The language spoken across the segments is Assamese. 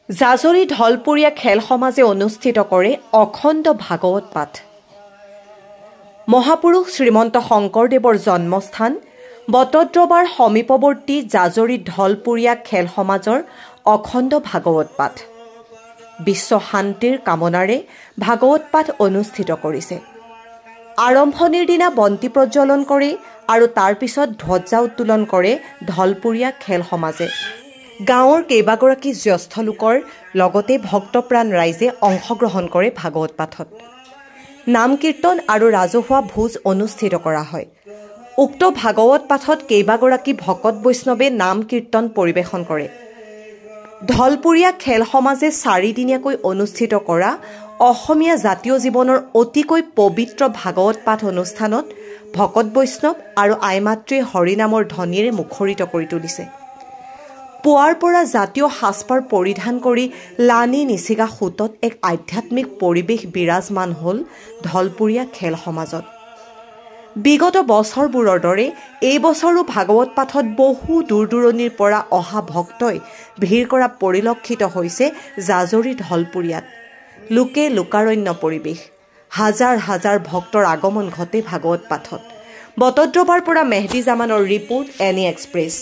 জাজৰি ঢলপুৰীয়া খেল সমাজে অনুষ্ঠিত কৰে অখণ্ড ভাগৱত পাঠ। মহাপুৰুষ শ্ৰীমন্ত শংকৰদেৱৰ জন্মস্থান বটদ্ৰৱাৰ সমীপৱৰ্তী জাজৰি ঢলপুৰীয়া খেল সমাজৰ অখণ্ড ভাগৱত পাঠ। বিশ্ব শান্তিৰ কামনাৰে ভাগৱত পাঠ অনুষ্ঠিত কৰিছে। আৰম্ভণিৰ দিনা বন্তি প্ৰজ্বলন কৰে আৰু তাৰ পিছত ধ্বজা উত্তোলন কৰে ঢলপুৰীয়া খেল সমাজে। গাঁৱৰ কেইবাগৰাকী জ্যেষ্ঠ লোকৰ লগতে ভক্তপ্ৰাণ ৰাইজে অংশগ্ৰহণ কৰে ভাগৱত পাঠত। নাম কীৰ্তন আৰু ৰাজহুৱা ভোজ অনুষ্ঠিত কৰা হয়। উক্ত ভাগৱত পাঠত কেইবাগৰাকী ভকত বৈষ্ণৱে নাম কীৰ্তন পৰিৱেশন কৰে। ঢলপুৰীয়া খেল সমাজে 4 দিনীয়াকৈ অনুষ্ঠিত কৰা অসমীয়া জাতীয় জীৱনৰ অতিকৈ পবিত্ৰ ভাগৱত পাঠ অনুষ্ঠানত ভকত বৈষ্ণৱ আৰু আইমাতৃয়ে হৰিনামৰ ধ্বনিৰে মুখৰিত কৰি তুলিছে। পুৱাৰ পৰা জাতীয় সাজপাৰ পৰিধান কৰি লানি নিচিগা সোঁতত এক আধ্যাত্মিক পৰিৱেশ বিৰাজমান হ'ল ঢলপুৰীয়া খেল সমাজত। বিগত বছৰবোৰৰ দৰে এই বছৰো ভাগৱত পাঠত বহু দূৰ দূৰণিৰ পৰা অহা ভক্তই ভিৰ কৰা পৰিলক্ষিত হৈছে জাজৰি ঢলপুৰীয়াত। লোকে লোকাৰণ্য পৰিৱেশ, হাজাৰ হাজাৰ ভক্তৰ আগমন ঘটে ভাগৱত পাঠত। বটদ্ৰৱাৰ পৰা মেহদী জামানৰ ৰিপৰ্ট এনি এক্সপ্ৰেছ।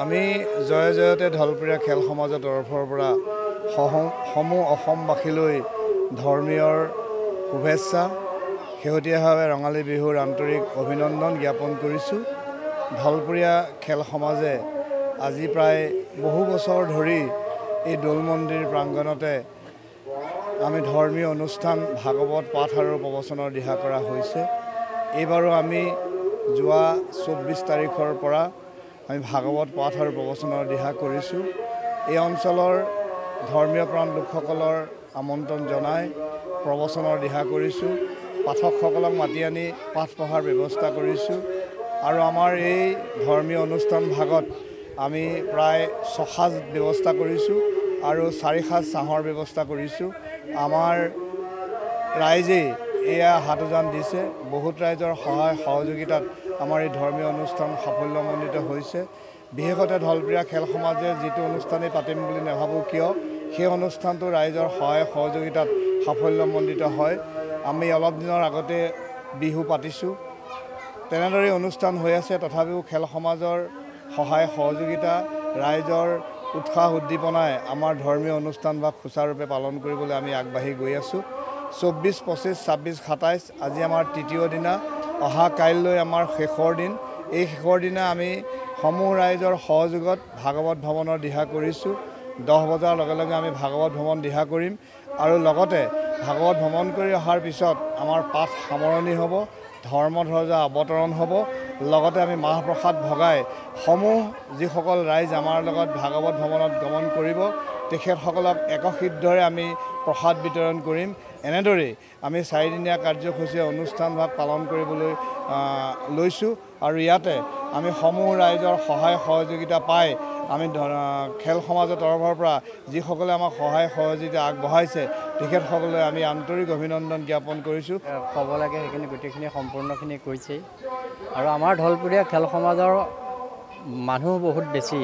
আমি জয় জয়তে ঢলপুৰীয়া খেল সমাজৰ তৰফৰ পৰা সমূহ অসমবাসীলৈ ধৰ্মীয়ৰ শুভেচ্ছা, শেহতীয়াভাৱে ৰঙালী বিহুৰ আন্তৰিক অভিনন্দন জ্ঞাপন কৰিছোঁ। ঢলপুৰীয়া খেল সমাজে আজি প্ৰায় বহু বছৰ ধৰি এই দৌল মন্দিৰ প্ৰাংগণতে আমি ধৰ্মীয় অনুষ্ঠান ভাগৱত পাঠ আৰু প্ৰবচনৰ দিহা কৰা হৈছে। এইবাৰো আমি যোৱা 24 তাৰিখৰ পৰা আমি ভাগৱত পাঠ আৰু প্ৰবচনৰ দিহা কৰিছোঁ। এই অঞ্চলৰ ধৰ্মীয় প্ৰাণ লোকসকলৰ আমন্ত্ৰণ জনাই প্ৰবচনৰ দিহা কৰিছোঁ। পাঠকসকলক মাতি আনি পাঠ পঢ়াৰ ব্যৱস্থা কৰিছোঁ। আৰু আমাৰ এই ধৰ্মীয় অনুষ্ঠান ভাগত আমি প্ৰায় 6 সাঁজ ব্যৱস্থা কৰিছোঁ আৰু 4 সাঁজ চাহৰ ব্যৱস্থা কৰিছোঁ। আমাৰ ৰাইজেই এয়া হাত উজান দিছে। বহুত ৰাইজৰ সহায় সহযোগিতাত আমাৰ এই ধৰ্মীয় অনুষ্ঠান সাফল্যমণ্ডিত হৈছে। বিশেষতে ঢলপুৰীয়া খেল সমাজে যিটো অনুষ্ঠানেই পাতিম বুলি নাভাবোঁ কিয়, সেই অনুষ্ঠানটো ৰাইজৰ সহায় সহযোগিতাত সাফল্যমণ্ডিত হয়। আমি অলপ দিনৰ আগতে বিহু পাতিছোঁ, তেনেদৰে অনুষ্ঠান হৈ আছে। তথাপিও খেল সমাজৰ সহায় সহযোগিতা, ৰাইজৰ উৎসাহ উদ্দীপনাই আমাৰ ধৰ্মীয় অনুষ্ঠান বা সুচাৰুৰূপে পালন কৰিবলৈ আমি আগবাঢ়ি গৈ আছোঁ। 24, 25, 26, 27 আজি আমাৰ তৃতীয় দিনা। অহা কাইলৈ আমাৰ শেষৰ দিন। এই শেষৰ দিনা আমি সমূহ ৰাইজৰ সহযোগত ভাগৱত ভ্ৰমণৰ দিহা কৰিছোঁ। 10 বজাৰ লগে লগে আমি ভাগৱত ভ্ৰমণ দিহা কৰিম আৰু লগতে ভাগৱত ভ্ৰমণ কৰি অহাৰ পিছত আমাৰ পাঠ সামৰণি হ'ব, ধৰ্মধ্বজা অৱতৰণ হ'ব। লগতে আমি মাহ প্ৰসাদ ভগাই সমূহ যিসকল ৰাইজ আমাৰ লগত ভাগৱত ভ্ৰমণত গমন কৰিব তেখেতসকলক একসিদ্ধৰে আমি প্ৰসাদ বিতৰণ কৰিম। এনেদৰেই আমি 4 দিনীয়া কাৰ্যসূচী অনুষ্ঠানভাগ পালন কৰিবলৈ লৈছোঁ আৰু ইয়াতে আমি সমূহ ৰাইজৰ সহায় সহযোগিতা পাই আমি খেল সমাজৰ তৰফৰ পৰা যিসকলে আমাক সহায় সহযোগিতা আগবঢ়াইছে তেখেতসকললৈ আমি আন্তৰিক অভিনন্দন জ্ঞাপন কৰিছোঁ। ক'ব লাগে সেইখিনি গোটেইখিনি সম্পূৰ্ণখিনি কৈছেই। আৰু আমাৰ ঢলপুৰীয়া খেল সমাজৰ মানুহ বহুত বেছি,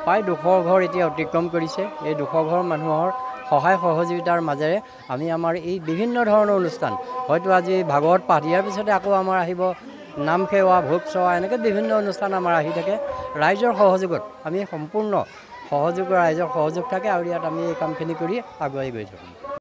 প্ৰায় 200 ঘৰ এতিয়া অতিক্ৰম কৰিছে। এই 200 ঘৰ মানুহৰ সহায় সহযোগিতাৰ মাজেৰে আমি আমাৰ এই বিভিন্ন ধৰণৰ অনুষ্ঠান, হয়তো আজি ভাগৱত পাঠ, ইয়াৰ পিছতে আকৌ আমাৰ আহিব নাম সেৱা, ভোগ সেৱা, এনেকৈ বিভিন্ন অনুষ্ঠান আমাৰ আহি থাকে। ৰাইজৰ সহযোগত আমি সম্পূৰ্ণ ৰাইজৰ সহযোগ থাকে আৰু ইয়াত আমি এই কামখিনি কৰি আগুৱাই গৈ থাকোঁ।